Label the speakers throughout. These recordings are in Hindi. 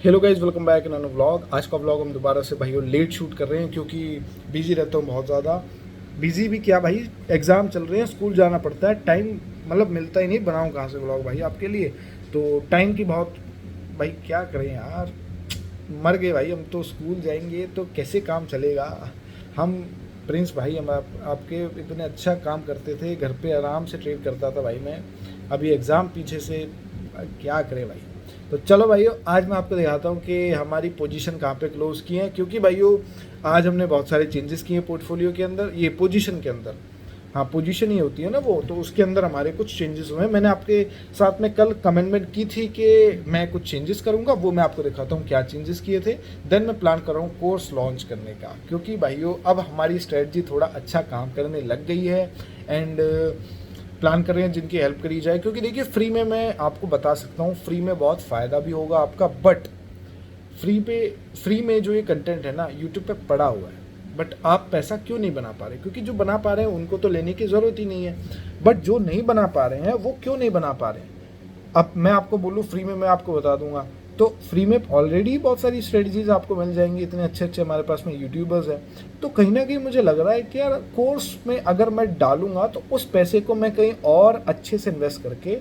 Speaker 1: Hello guys, welcome back in a vlog. आज का व्लॉग हम दोबारा से भाई लेट शूट कर रहे हैं क्योंकि बिजी रहता हूँ बहुत ज़्यादा। बिजी भी क्या भाई, एग्ज़ाम चल रहे हैं, स्कूल जाना पड़ता है, टाइम मतलब मिलता ही नहीं। बनाऊँ कहाँ से व्लॉग भाई आपके लिए? तो टाइम की बहुत भाई, क्या करें यार, मर गए भाई हम तो। स्कूल जाएंगे तो कैसे काम चलेगा? हम प्रिंस भाई, हम आपके इतने अच्छा काम करते थे, घर पे आराम से ट्रेड करता था भाई मैं। अभी एग्ज़ाम पीछे से, क्या करें भाई। तो चलो भाइयों, आज मैं आपको दिखाता हूँ कि हमारी पोजीशन कहाँ पे क्लोज की है, क्योंकि भाइयों आज हमने बहुत सारे चेंजेस किए हैं पोर्टफोलियो के अंदर, ये पोजीशन के अंदर। हाँ, पोजीशन ही होती है ना वो, तो उसके अंदर हमारे कुछ चेंजेस हुए हैं। मैंने आपके साथ में कल कमेंटमेंट की थी कि मैं कुछ चेंजेस करूँगा, वो मैं आपको दिखाता हूँ क्या चेंजेस किए थे। देन मैं प्लान कर रहा हूँ कोर्स लॉन्च करने का, क्योंकि भाइयों अब हमारी स्ट्रेटजी थोड़ा अच्छा काम करने लग गई है। एंड प्लान कर रहे हैं जिनकी हेल्प करी जाए, क्योंकि देखिए फ्री में मैं आपको बता सकता हूँ, फ्री में बहुत फ़ायदा भी होगा आपका। बट फ्री में जो ये कंटेंट है ना, यूट्यूब पे पड़ा हुआ है, बट आप पैसा क्यों नहीं बना पा रहे? क्योंकि जो बना पा रहे हैं उनको तो लेने की ज़रूरत ही नहीं है। बट जो नहीं बना पा रहे हैं वो क्यों नहीं बना पा रहे हैं? अब मैं आपको बोलूँ फ्री में, मैं आपको बता दूंगा। तो फ्री में ऑलरेडी बहुत सारी स्ट्रेटजीज आपको मिल जाएंगी, इतने अच्छे अच्छे हमारे पास में यूट्यूबर्स हैं। तो कहीं ना कहीं मुझे लग रहा है कि यार कोर्स में अगर मैं डालूंगा तो उस पैसे को मैं कहीं और अच्छे से इन्वेस्ट करके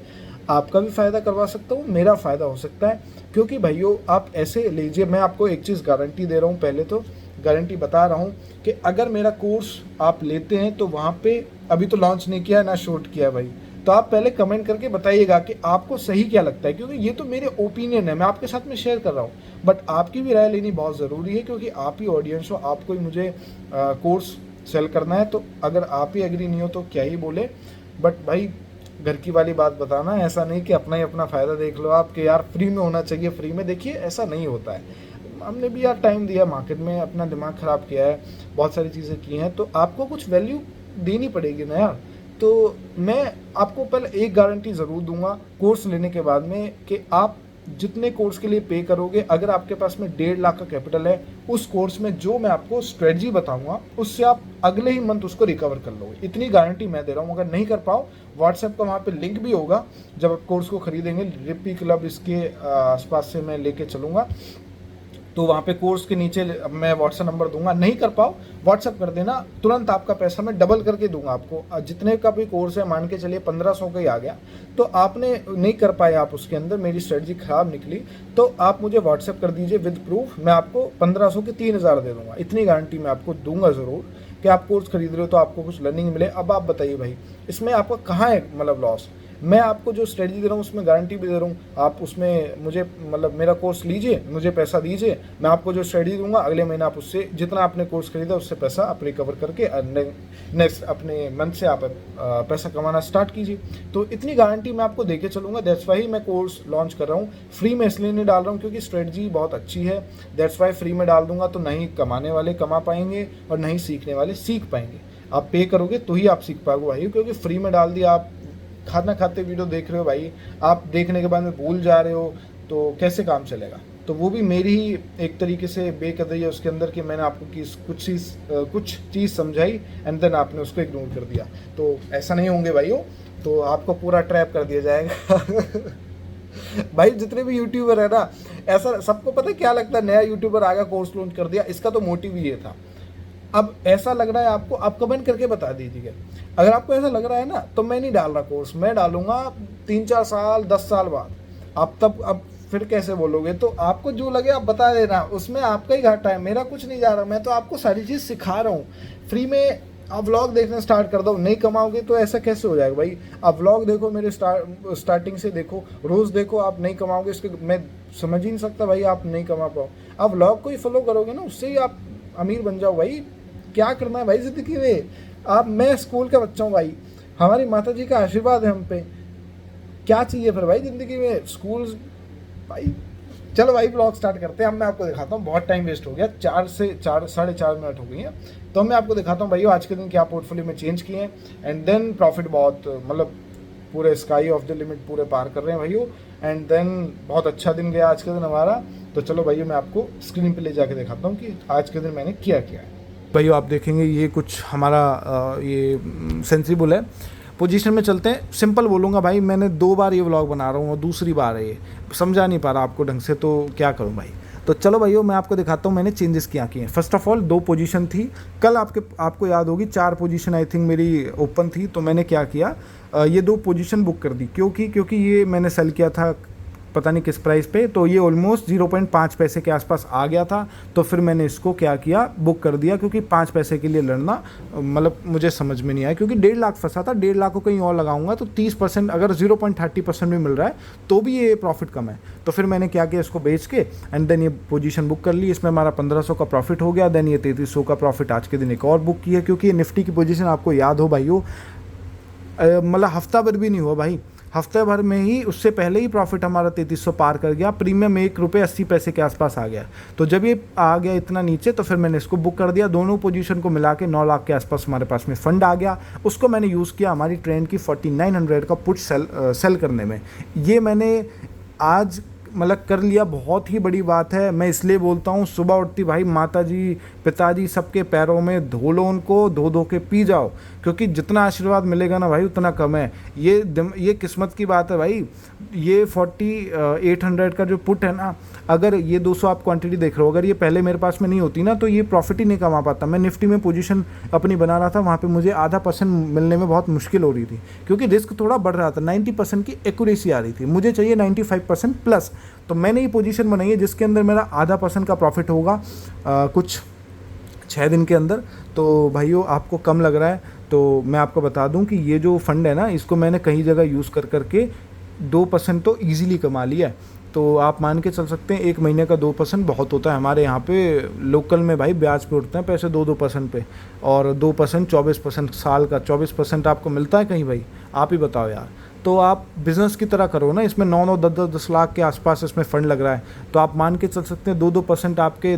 Speaker 1: आपका भी फ़ायदा करवा सकता हूँ, मेरा फ़ायदा हो सकता है। क्योंकि भाइयों आप ऐसे लीजिए, मैं आपको एक चीज़ गारंटी दे रहा हूँ, पहले तो गारंटी बता रहा हूँ कि अगर मेरा कोर्स आप लेते हैं तो वहाँ पे, अभी तो लॉन्च नहीं किया है ना शूट किया है भाई, तो आप पहले कमेंट करके बताइएगा कि आपको सही क्या लगता है। क्योंकि ये तो मेरे ओपिनियन है, मैं आपके साथ में शेयर कर रहा हूँ, बट आपकी भी राय लेनी बहुत ज़रूरी है, क्योंकि आप ही ऑडियंस हो, आपको ही मुझे कोर्स सेल करना है। तो अगर आप ही एग्री नहीं हो तो क्या ही बोले। बट भाई घर की वाली बात बताना, ऐसा नहीं कि अपना ही अपना फ़ायदा देख लो आप कि यार फ्री में होना चाहिए। फ्री में देखिए ऐसा नहीं होता है। हमने भी यार टाइम दिया मार्केट में, अपना दिमाग ख़राब किया है, बहुत सारी चीज़ें की हैं, तो आपको कुछ वैल्यू देनी पड़ेगी ना यार। तो मैं आपको पहले एक गारंटी ज़रूर दूंगा कोर्स लेने के बाद में कि आप जितने कोर्स के लिए पे करोगे, अगर आपके पास में 1.5 लाख का कैपिटल है, उस कोर्स में जो मैं आपको स्ट्रेटजी बताऊंगा उससे आप अगले ही मंथ उसको रिकवर कर लोगे। इतनी गारंटी मैं दे रहा हूँ। अगर नहीं कर पाओ, व्हाट्सएप का वहाँ पे लिंक भी होगा, जब आप कोर्स को खरीदेंगे, रिपी क्लब इसके आसपास से मैं लेके चलूँगा, तो वहाँ पे कोर्स के नीचे मैं व्हाट्सएप नंबर दूंगा। नहीं कर पाओ, व्हाट्सएप कर देना, तुरंत आपका पैसा मैं डबल करके दूंगा आपको। जितने का भी कोर्स है, मान के चलिए 1500 का ही आ गया, तो आपने नहीं कर पाए, आप उसके अंदर मेरी स्ट्रेटजी खराब निकली, तो आप मुझे व्हाट्सएप कर दीजिए विद प्रूफ, मैं आपको 1500 के 3000 दे दूंगा। इतनी गारंटी मैं आपको दूंगा ज़रूर कि आप कोर्स खरीद रहे हो तो आपको कुछ लर्निंग मिले। अब आप बताइए भाई, इसमें आपका कहाँ है मतलब लॉस? मैं आपको जो स्ट्रेटजी दे रहा हूँ उसमें गारंटी भी दे रहा हूँ। आप उसमें मुझे मतलब मेरा कोर्स लीजिए, मुझे पैसा दीजिए, मैं आपको जो स्ट्रेटजी दूंगा अगले महीने आप उससे जितना आपने कोर्स खरीदा उससे पैसा आप रिकवर करके नेक्स्ट अपने मंथ से आप पैसा कमाना स्टार्ट कीजिए। तो इतनी गारंटी मैं आपको देके चलूँगा। दैट्स वाई मैं कोर्स लॉन्च कर रहा हूँ। फ्री में इसलिए नहीं डाल रहा हूँ क्योंकि स्ट्रेटजी बहुत अच्छी है। दैट्स वाई फ्री में डाल दूंगा तो नहीं कमाने वाले कमा पाएंगे और नहीं सीखने वाले सीख पाएंगे। आप पे करोगे तो ही आप सीख पाओगे भाई, क्योंकि फ्री में डाल दिया, आप खाना खाते वीडियो देख रहे हो भाई, आप देखने के बाद में भूल जा रहे हो, तो कैसे काम चलेगा? तो वो भी मेरी ही एक तरीके से बेकदरी है उसके अंदर कि मैंने आपको कुछ चीज़ समझाई एंड देन आपने उसको इग्नोर कर दिया। तो ऐसा नहीं होंगे भाइयों, तो आपको पूरा ट्रैप कर दिया जाएगा। भाई जितने भी यूट्यूबर है ना, ऐसा सबको पता है क्या लगता है, नया यूट्यूबर आ गया कोर्स लॉन्च कर दिया, इसका तो मोटिव ही ये था। अब ऐसा लग रहा है आपको, आप कमेंट करके बता दीजिएगा। अगर आपको ऐसा लग रहा है ना, तो मैं नहीं डाल रहा कोर्स, मैं डालूंगा 3-4 साल 10 साल बाद। आप तब अब फिर कैसे बोलोगे? तो आपको जो लगे आप बता देना, उसमें आपका ही घाटा है, मेरा कुछ नहीं जा रहा। मैं तो आपको सारी चीज़ सिखा रहा हूँ फ्री में। आप व्लॉग देखना स्टार्ट कर दो, नहीं कमाओगे तो ऐसा कैसे हो जाएगा भाई? आप व्लॉग देखो मेरे स्टार्टिंग से देखो, रोज़ देखो, आप नहीं कमाओगे इसके मैं समझ ही नहीं सकता भाई आप नहीं कमा पाओ। आप व्लॉग को ही फॉलो करोगे ना, उससे ही आप अमीर बन जाओ भाई। क्या करना है भाई ज़िंदगी में? आप, मैं स्कूल का बच्चा हूँ भाई, हमारी माता जी का आशीर्वाद है हम पे। क्या चाहिए फिर भाई ज़िंदगी में? स्कूल भाई। चलो भाई ब्लॉग स्टार्ट करते हैं। अब मैं आपको दिखाता हूँ, बहुत टाइम वेस्ट हो गया, 4 से 4 साढ़े 4 मिनट हो गई हैं। तो मैं आपको दिखाता हूँ भाई आज के दिन क्या पोर्टफोलियो में चेंज किए हैं। एंड देन प्रॉफिट बहुत मतलब पूरे स्काई ऑफ द लिमिट पूरे पार कर रहे हैं भाइयों। एंड देन बहुत अच्छा दिन गया आज के दिन हमारा। तो चलो भाइयों, मैं आपको स्क्रीन पे ले जाके दिखाता हूँ कि आज के दिन मैंने क्या किया है। भाइयों आप देखेंगे ये कुछ हमारा ये सेंसिबल है पोजीशन में चलते हैं। सिंपल बोलूँगा भाई, मैंने 2 बार ये व्लॉग बना रहा हूँ और दूसरी बार है ये, समझा नहीं पा रहा आपको ढंग से, तो क्या करूँ भाई। तो चलो भाइयों मैं आपको दिखाता हूँ मैंने चेंजेस क्या किए हैं। फर्स्ट ऑफ ऑल 2 पोजीशन थी कल, आपको याद होगी 4 पोजीशन आई थिंक मेरी ओपन थी। तो मैंने क्या किया, ये 2 पोजीशन बुक कर दी, क्योंकि ये मैंने सेल किया था पता नहीं किस प्राइस पे, तो ये ऑलमोस्ट 0.5 पैसे के आसपास आ गया था। तो फिर मैंने इसको क्या किया, बुक कर दिया, क्योंकि 5 पैसे के लिए लड़ना मतलब मुझे समझ में नहीं आया, क्योंकि 1.5 लाख फंसा था। 1.5 लाख को कहीं और लगाऊंगा तो 30%, अगर 0.30% भी मिल रहा है तो भी ये प्रॉफिट कम है। तो फिर मैंने क्या किया, इसको बेच के एंड देन ये पोजीशन बुक कर ली। इसमें हमारा 1500 का प्रॉफिट हो गया। देन ये 3300 का प्रॉफिट आज के दिन एक और बुक किया, क्योंकि ये निफ्टी की पोजीशन आपको याद हो भाइयों, मतलब हफ्ता भर भी नहीं हुआ भाई, हफ्ते भर में ही उससे पहले ही प्रॉफिट हमारा 3300 पार कर गया। प्रीमियम 1 रुपये 80 पैसे के आसपास आ गया। तो जब ये आ गया इतना नीचे तो फिर मैंने इसको बुक कर दिया। दोनों पोजीशन को मिला के 9 लाख के आसपास हमारे पास में फंड आ गया। उसको मैंने यूज़ किया हमारी ट्रेंड की 4900 का पुट सेल करने में। ये मैंने आज मतलब कर लिया, बहुत ही बड़ी बात है। मैं इसलिए बोलता हूँ, सुबह उठती भाई माता जी पिताजी सबके पैरों में धो लो, उनको धो धो के पी जाओ, क्योंकि जितना आशीर्वाद मिलेगा ना भाई उतना कम है। ये किस्मत की बात है भाई। ये 4800 का जो पुट है ना, अगर ये 200 आप क्वांटिटी देख रहे हो, अगर ये पहले मेरे पास में नहीं होती ना तो ये प्रॉफिट ही नहीं कमा पाता। मैं निफ्टी में पोजीशन अपनी बना रहा था, वहाँ पे मुझे ½ % मिलने में बहुत मुश्किल हो रही थी, क्योंकि रिस्क थोड़ा बढ़ रहा था। 90% की एक्यूरेसी आ रही थी, मुझे चाहिए 95% प्लस। तो मैंने ये पोजीशन बनाई है जिसके अंदर मेरा ½ % का प्रॉफिट होगा कुछ 6 दिन के अंदर। तो भाइयों आपको कम लग रहा है तो मैं आपको बता दूं कि ये जो फंड है ना, इसको मैंने कई जगह यूज़ करके 2% तो ईजिली कमा लिया है। तो आप मान के चल सकते हैं 1 महीने का 2% बहुत होता है। हमारे यहाँ पे लोकल में भाई ब्याज पे उठते हैं पैसे 2% पे, और 2% 24%, साल का 24% आपको मिलता है कहीं भाई, आप ही बताओ यार। तो आप बिज़नेस की तरह करो ना, इसमें 9-9, 10-10 लाख के आसपास इसमें फ़ंड लग रहा है। तो आप मान के चल सकते हैं 2% आपके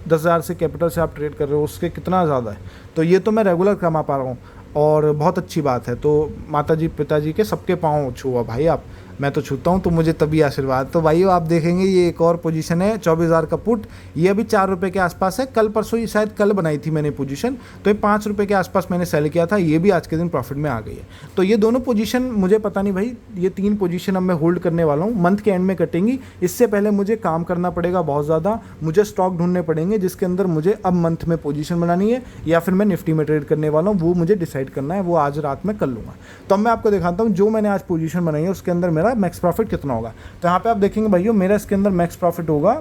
Speaker 1: 10,000 से कैपिटल से आप ट्रेड कर रहे हो, उसके कितना ज़्यादा है। तो ये तो मैं रेगुलर कमा पा रहा हूँ और बहुत अच्छी बात है। तो माताजी पिताजी के सबके पाँव छुआ भाई आप, मैं तो छूता हूँ तो मुझे तभी आशीर्वाद। तो भाइयों आप देखेंगे ये एक और पोजीशन है 24,000 का पुट, ये अभी 4 रुपये के आसपास है। कल परसों ही शायद कल बनाई थी मैंने पोजीशन, तो ये 5 रुपये के आसपास मैंने सेल किया था, ये भी आज के दिन प्रॉफिट में आ गई है। तो ये दोनों पोजीशन मुझे पता नहीं भाई, ये 3 पोजीशन अब मैं होल्ड करने वाला हूँ, मंथ के एंड में कटेंगी। इससे पहले मुझे काम करना पड़ेगा बहुत ज़्यादा, मुझे स्टॉक ढूंढने पड़ेंगे जिसके अंदर मुझे अब मंथ में पोजीशन बनानी है, या फिर मैं निफ्टी में ट्रेड करने वाला हूँ, वो मुझे डिसाइड करना है, वो आज रात में कर लूँगा। तो अब मैं आपको दिखाता हूँ जो मैंने आज पोजीशन बनाई है उसके अंदर मेरा मैक्स प्रॉफिट कितना होगा। तो यहाँ पे आप देखेंगे भाइयों मेरा इसके अंदर मैक्स प्रॉफिट होगा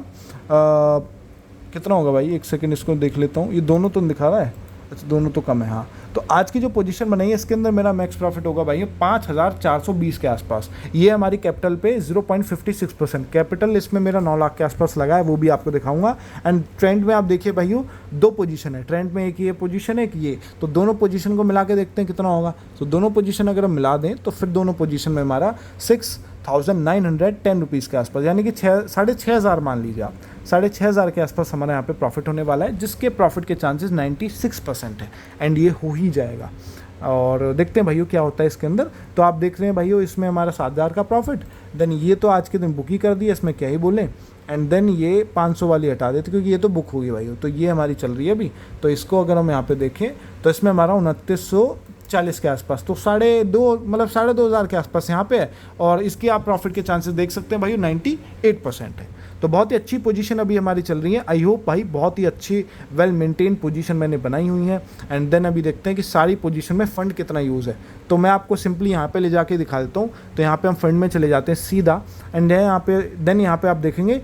Speaker 1: कितना होगा भाई, एक सेकंड इसको देख लेता हूँ। ये दोनों तो दिखा रहा है, अच्छा दोनों तो कम है। हाँ, तो आज की जो पोजीशन बनाई है इसके अंदर मेरा मैक्स प्रॉफिट होगा भाई 5,420 के आसपास। ये हमारी कैपिटल पे 0.56% कैपिटल इसमें मेरा 9 लाख के आसपास लगा है, वो भी आपको दिखाऊंगा। एंड ट्रेंड में आप देखिए भाइयों 2 पोजीशन है ट्रेंड में, एक ये पोजीशन है, एक ये। तो दोनों पोजीशन को मिला के देखते हैं कितना होगा। तो दोनों पोजीशन अगर हम मिला दें तो फिर दोनों पोजीशन में हमारा 6,910 रुपीज़ के आसपास, यानी कि 6,500 मान लीजिए आप, 6,500 के आसपास हमारे यहाँ पे प्रॉफिट होने वाला है, जिसके प्रॉफिट के चांसेस 96% है। एंड ये हो ही जाएगा। और देखते हैं भाइयों क्या होता है इसके अंदर। तो आप देख रहे हैं भाइयों इसमें हमारा 7,000 का प्रॉफिट, देन ये तो आज के दिन बुक ही कर दिया, इसमें क्या ही बोलें। एंड देन ये 500 वाली हटा देते क्योंकि ये तो बुक होगी भाइयों, तो ये हमारी चल रही है अभी। तो इसको अगर हम यहाँ पे देखें तो इसमें हमारा 2940 के आसपास, तो 2,500 के आसपास यहाँ पे है। और इसकी आप प्रॉफिट के चांसेस देख सकते हैं भाई 98% है। तो बहुत ही अच्छी पोजीशन अभी हमारी चल रही है। आई होप भाई बहुत ही अच्छी वेल मेंटेन पोजीशन मैंने बनाई हुई है। एंड देन अभी देखते हैं कि सारी पोजीशन में फ़ंड कितना यूज़ है। तो मैं आपको सिंपली यहाँ पे ले जाके दिखा देता हूँ। तो यहाँ पे हम फंड में चले जाते हैं सीधा, एंड यहाँ पे आप देखेंगे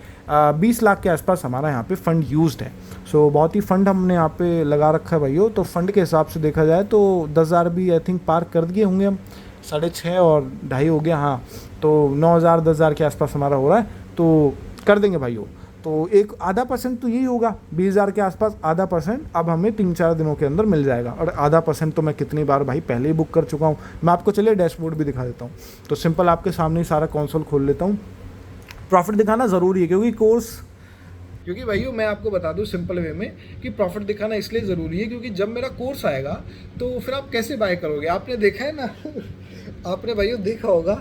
Speaker 1: 20 लाख के आसपास हमारा यहाँ पे फ़ंड यूज्ड है। सो बहुत ही फ़ंड हमने यहाँ पे लगा रखा है भाइयों। तो फ़ंड के हिसाब से देखा जाए तो 10,000 भी आई थिंक पार कर दिए होंगे हम, 6.5 और 2.5 हो गया। हाँ, तो 9,000 10,000 के आसपास हमारा हो रहा है, तो कर देंगे भाइयों। तो एक ½ % तो यही होगा, 20,000 के आसपास ½ % अब हमें 3-4 दिनों के अंदर मिल जाएगा। और ½ % तो मैं कितनी बार भाई पहले ही बुक कर चुका हूँ। मैं आपको चलिए डैशबोर्ड भी दिखा देता हूँ। तो सिंपल आपके सामने ही सारा कंसोल खोल लेता हूँ। प्रॉफिट दिखाना ज़रूरी है क्योंकि भाइयों मैं आपको बता दूं सिंपल वे में कि प्रॉफिट दिखाना इसलिए ज़रूरी है क्योंकि जब मेरा कोर्स आएगा तो फिर आप कैसे बाय करोगे। आपने देखा है ना आपने भाइयों देखा होगा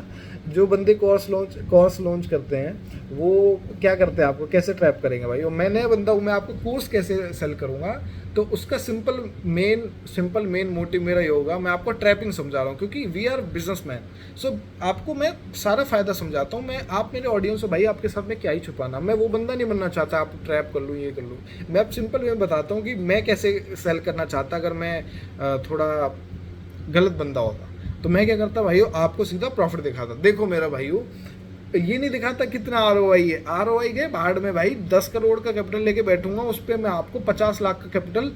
Speaker 1: जो बंदे कोर्स लॉन्च करते हैं वो क्या करते हैं, आपको कैसे ट्रैप करेंगे भाई। और मैं नया बंदा हूँ, मैं आपको कोर्स कैसे सेल करूँगा, तो उसका सिंपल मेन मोटिव मेरा ये होगा, मैं आपको ट्रैपिंग समझा रहा हूँ क्योंकि वी आर बिजनेसमैन। सो आपको मैं सारा फ़ायदा समझाता हूँ। मैं आप मेरे ऑडियंस हो भाई, आपके साथ में क्या ही छुपाना, मैं वो बंदा नहीं बनना चाहता आप ट्रैप कर लूँ ये कर लूँ। मैं अब सिंपल वे बताता हूँ कि मैं कैसे सेल करना चाहता अगर मैं थोड़ा गलत बंदा होता। तो मैं क्या करता भाइयों, आपको सीधा प्रॉफिट दिखाता। देखो मेरा भाइयों, ये नहीं दिखाता कितना आरओआई है, आरओआई गए भाड़ में भाई। 10 करोड़ का कैपिटल लेके बैठूंगा, उस पर मैं आपको 50 लाख का कैपिटल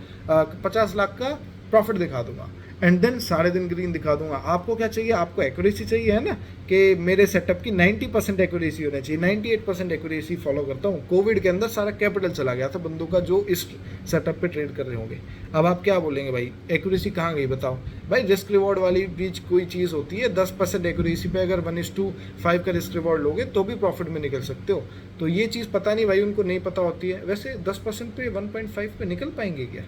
Speaker 1: 50 लाख का प्रॉफिट दिखा दूंगा, एंड देन सारे दिन ग्रीन दिखा दूंगा। आपको क्या चाहिए, आपको एक्यूरेसी चाहिए है ना, कि मेरे सेटअप की 90% एक्यूरेसी होनी चाहिए। 98% एक्यूरेसी फॉलो करता हूँ। कोविड के अंदर सारा कैपिटल चला गया था बंदों का जो इस सेटअप पे ट्रेड कर रहे होंगे। अब आप क्या बोलेंगे भाई, एक्यूरेसी कहाँ गई बताओ भाई। रिस्क रिवॉर्ड वाली बीच कोई चीज़ होती है, 10% एक्यूरेसी पे अगर 1:5 का रिस्क रिवॉर्ड लोगे तो भी प्रॉफिट में निकल सकते हो। तो ये चीज़ पता नहीं भाई, उनको नहीं पता होती है। वैसे 10% पे 1.5 पे निकल पाएंगे क्या,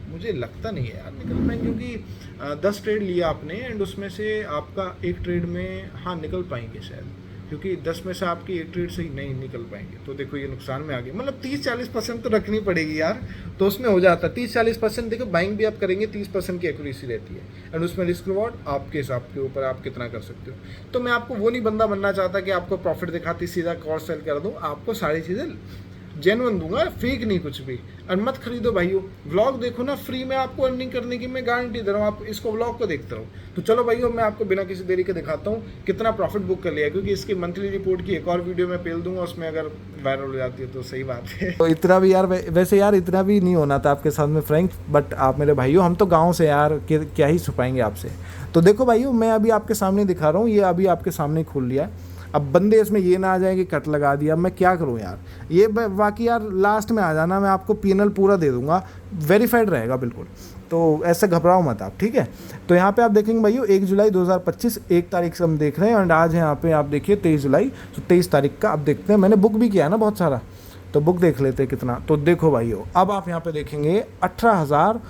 Speaker 1: मुझे लगता नहीं है यार निकल पाएंगे, क्योंकि 10 ट्रेड लिया आपने एंड उसमें से आपका एक ट्रेड में हाँ निकल पाएंगे शायद, क्योंकि 10 में से आपकी एक ट्रेड से ही नहीं निकल पाएंगे। तो देखो ये नुकसान में आ गए। मतलब 30-40% तो रखनी पड़ेगी यार, तो उसमें हो जाता है 30-40%। देखो बाइंग भी आप करेंगे 30% की एक्यूरेसी रहती है, एंड उसमें रिस्क रिवॉर्ड आपके हिसाब के ऊपर आप कितना कर सकते हो। तो मैं आपको वो नहीं बंदा बनना चाहता कि आपको प्रॉफिट दिखाती सीधा कॉस्ट सेल कर दूँ। आपको सारी चीज़ें जेन्युइन दूंगा, फेक नहीं कुछ भी। और मत खरीदो भाइयों, व्लॉग देखो ना, फ्री में आपको अर्निंग करने की मैं गारंटी दे रहा हूँ। आप इसको व्लॉग को देखते रहो। तो चलो भाइयों, मैं आपको बिना किसी देरी के दिखाता हूँ कितना प्रॉफिट बुक कर लिया, क्योंकि इसकी मंथली रिपोर्ट की एक और वीडियो मैं पेल दूंगा, उसमें अगर वायरल हो जाती है तो सही बात है।
Speaker 2: तो इतना भी यार, वैसे यार इतना भी नहीं होना था आपके साथ में फ्रैंक, बट आप मेरे भाइयों, हम तो गांव से यार, क्या ही छुपाएंगे आपसे। तो देखो भाइयों, मैं अभी आपके सामने दिखा रहा हूँ, ये अभी आपके सामने खोल लिया है। अब बंदे इसमें ये ना आ जाए कि कट लगा दिया, अब मैं क्या करूँ यार। ये बाकी यार लास्ट में आ जाना, मैं आपको पीएनएल पूरा दे दूंगा, वेरीफाइड रहेगा बिल्कुल। तो ऐसे घबराओ मत आप, ठीक है। तो यहाँ पे आप देखेंगे भाइयों 1 जुलाई 2025 1 तारीख से हम देख रहे हैं, एंड आज यहाँ पे आप देखिए 23 जुलाई। तो 23 तारीख का अब देखते हैं, मैंने बुक भी किया है ना बहुत सारा, तो बुक देख लेते हैं कितना। तो देखो भाइयों, अब आप यहाँ पे देखेंगे 18,000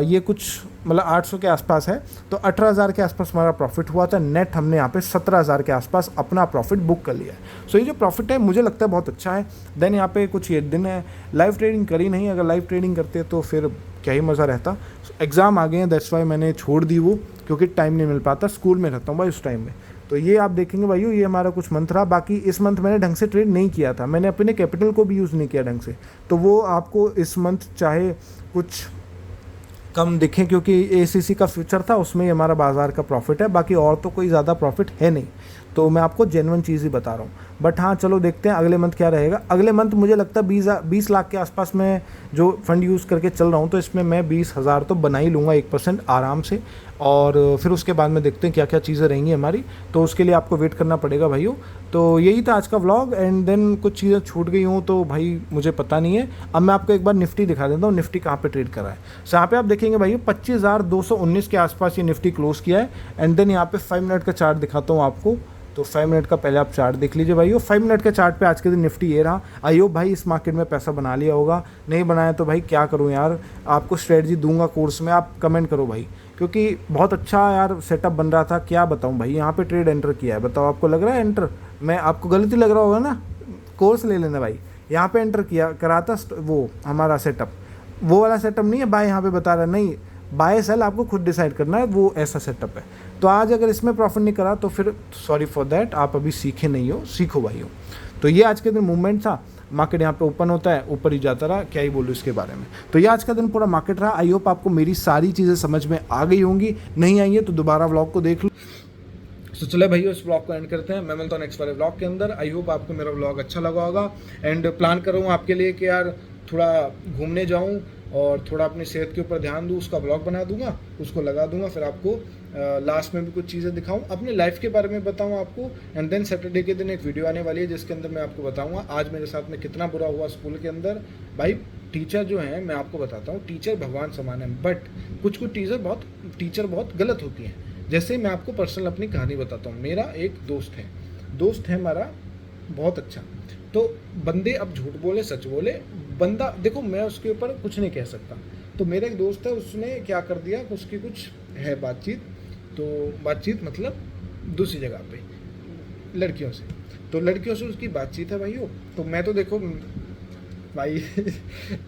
Speaker 2: ये कुछ मतलब 800 के आसपास है। तो 18,000 के आसपास हमारा प्रॉफिट हुआ था नेट। हमने यहाँ पे 17,000 के आसपास अपना प्रॉफिट बुक कर लिया है। सो ये जो प्रॉफिट है मुझे लगता है बहुत अच्छा है। देन यहाँ पे कुछ ये दिन है, लाइव ट्रेडिंग करी नहीं, अगर लाइव ट्रेडिंग करते तो फिर क्या ही मज़ा रहता। एग्ज़ाम आ गए हैं, दैट्स वाई मैंने छोड़ दी वो, क्योंकि टाइम नहीं मिल पाता, स्कूल में रहता हूँ भाई उस टाइम में। तो ये आप देखेंगे भाइयों, ये हमारा कुछ मंथ रहा। बाकी इस मंथ मैंने ढंग से ट्रेड नहीं किया था, मैंने अपने कैपिटल को भी यूज़ नहीं किया ढंग से। तो वो आपको इस मंथ चाहे कुछ कम दिखें, क्योंकि एसीसी का फ्यूचर था, उसमें ही हमारा बाज़ार का प्रॉफिट है, बाकी और तो कोई ज़्यादा प्रॉफिट है नहीं। तो मैं आपको जेन्युइन चीज़ ही बता रहा हूँ। बट हाँ चलो देखते हैं अगले मंथ क्या रहेगा। अगले मंथ मुझे लगता है 20 लाख के आसपास मैं जो फंड यूज़ करके चल रहा हूँ, तो इसमें मैं 20,000 तो बना ही लूँगा 1% आराम से। और फिर उसके बाद में देखते हैं क्या क्या चीज़ें रहेंगी हमारी, तो उसके लिए आपको वेट करना पड़ेगा भाइयों। तो यही था आज का व्लॉग, एंड देन कुछ चीज़ें छूट गई हूँ तो भाई मुझे पता नहीं है। अब मैं आपको एक बार निफ्टी दिखा देता हूँ, निफ्टी कहाँ पे ट्रेड कर रहा है। सो यहाँ पे आप देखेंगे भाइयों 25,219 के आसपास ये निफ्टी क्लोज किया है। एंड देन यहाँ पे 5 मिनट का चार्ट दिखाता हूँ आपको। तो 5 मिनट का पहले आप चार्ट देख लीजिए भाइयों। 5 मिनट के चार्ट पे आज के दिन निफ्टी ये रहा। आई होप भाई इस मार्केट में पैसा बना लिया होगा, नहीं बनाया तो भाई क्या करूँ यार, आपको स्ट्रेटजी दूंगा कोर्स में, आप कमेंट करो भाई, क्योंकि बहुत अच्छा यार सेटअप बन रहा था। क्या बताऊँ भाई, यहाँ पे ट्रेड एंटर किया है, बताओ आपको लग रहा है एंटर, मैं आपको गलती लग रहा होगा ना, कोर्स ले लेना भाई। यहाँ पे एंटर किया करा था वो हमारा सेटअप, वो वाला सेटअप नहीं है बाय यहाँ पे बता रहा, नहीं बाय सेल आपको खुद डिसाइड करना है, वो ऐसा सेटअप है। तो आज अगर इसमें प्रॉफिट नहीं करा तो फिर सॉरी फॉर दैट, आप अभी सीखे नहीं हो, सीखो भाई हो। तो ये आज के दिन मूवमेंट था, मार्केट यहाँ पे ओपन होता है, ऊपर ही जाता रहा, क्या ही बोलूँ इसके बारे में। तो ये आज का दिन पूरा मार्केट रहा। आई होप आपको मेरी सारी चीज़ें समझ में आ गई होंगी, नहीं आई है तो दोबारा व्लॉग को देख लो।
Speaker 1: तो चले भाइयों इस ब्लॉग को एंड करते हैं, मैं मिलता हूँ नेक्स्ट वाले ब्लॉग के अंदर। आई होप आपको मेरा ब्लॉग अच्छा लगा होगा, एंड प्लान कर रहा हूँ आपके लिए कि यार थोड़ा घूमने जाऊँ और थोड़ा अपनी सेहत के ऊपर ध्यान दूँ, उसका ब्लॉग बना दूंगा, उसको लगा दूंगा, फिर आपको लास्ट में भी कुछ चीज़ें दिखाऊं, अपने लाइफ के बारे में बताऊं आपको। एंड देन सैटरडे के दिन एक वीडियो आने वाली है जिसके अंदर मैं आपको बताऊंगा आज मेरे साथ में कितना बुरा हुआ स्कूल के अंदर। भाई टीचर जो हैं, मैं आपको बताता हूँ, टीचर भगवान समान है, बट कुछ टीचर बहुत गलत होती हैं। जैसे मैं आपको पर्सनल अपनी कहानी बताता हूँ। मेरा एक दोस्त है हमारा बहुत अच्छा। तो बंदे अब झूठ बोले सच बोले, बंदा देखो मैं उसके ऊपर कुछ नहीं कह सकता। तो मेरा एक दोस्त है, उसने क्या कर दिया, उसकी कुछ है बातचीत, तो बातचीत मतलब दूसरी जगह पे लड़कियों से। तो लड़कियों से उसकी बातचीत है भाइयों। तो मैं तो देखो भाई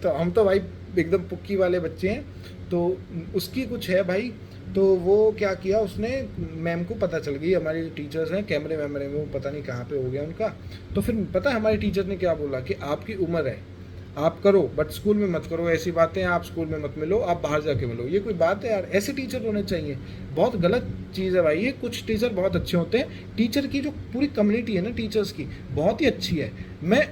Speaker 1: तो हम तो भाई एकदम पुक्की वाले बच्चे हैं। तो उसकी कुछ है भाई। तो वो क्या किया उसने, मैम को पता चल गई हमारी टीचर्स हैं, कैमरे वैमरे में वो पता नहीं कहाँ पे हो गया उनका। तो फिर पता है हमारी टीचर ने क्या बोला कि आपकी उम्र है, आप करो बट स्कूल में मत करो, ऐसी बातें आप स्कूल में मत मिलो, आप बाहर जाके मिलो। ये कोई बात है यार? ऐसे टीचर होने चाहिए। बहुत गलत चीज़ है भाई ये। कुछ टीचर बहुत अच्छे होते हैं। टीचर की जो पूरी कम्युनिटी है ना टीचर्स की, बहुत ही अच्छी है। मैं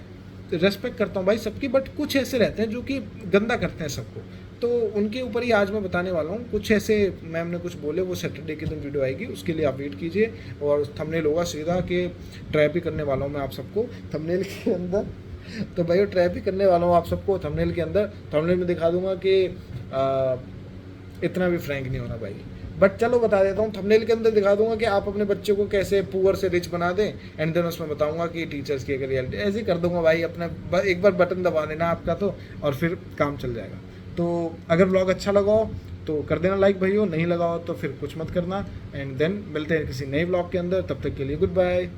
Speaker 1: रेस्पेक्ट करता हूँ भाई सबकी, बट कुछ ऐसे रहते हैं जो कि गंदा करते हैं सबको। तो उनके ऊपर ही आज मैं बताने वाला हूँ। कुछ ऐसे मैम ने कुछ बोले, वो सैटरडे के दिन वीडियो आएगी, उसके लिए आप वेट कीजिए। और थंबनेल होगा सीधा कि ट्रैप ही करने वाला हूँ मैं आप सबको थंबनेल के अंदर। तो भाई ट्रैप ही करने वाला हूँ आप सबको थंबनेल के अंदर। थंबनेल में दिखा दूंगा कि इतना भी फ्रैंक नहीं होना भाई। बट चलो बता देता हूँ, थंबनेल के अंदर दिखा दूंगा कि आप अपने बच्चे को कैसे पुअर से रिच बना दें। एंड देन उसमें बताऊंगा कि टीचर्स की अगर रियलिटी, ऐसे ही कर दूंगा भाई। अपना एक बार बटन दबा देना आपका तो, और फिर काम चल जाएगा। तो अगर व्लॉग अच्छा लगा हो तो कर देना लाइक भाइयों, नहीं लगा हो तो फिर कुछ मत करना। एंड देन मिलते हैं किसी नए व्लॉग के अंदर, तब तक के लिए गुड बाय।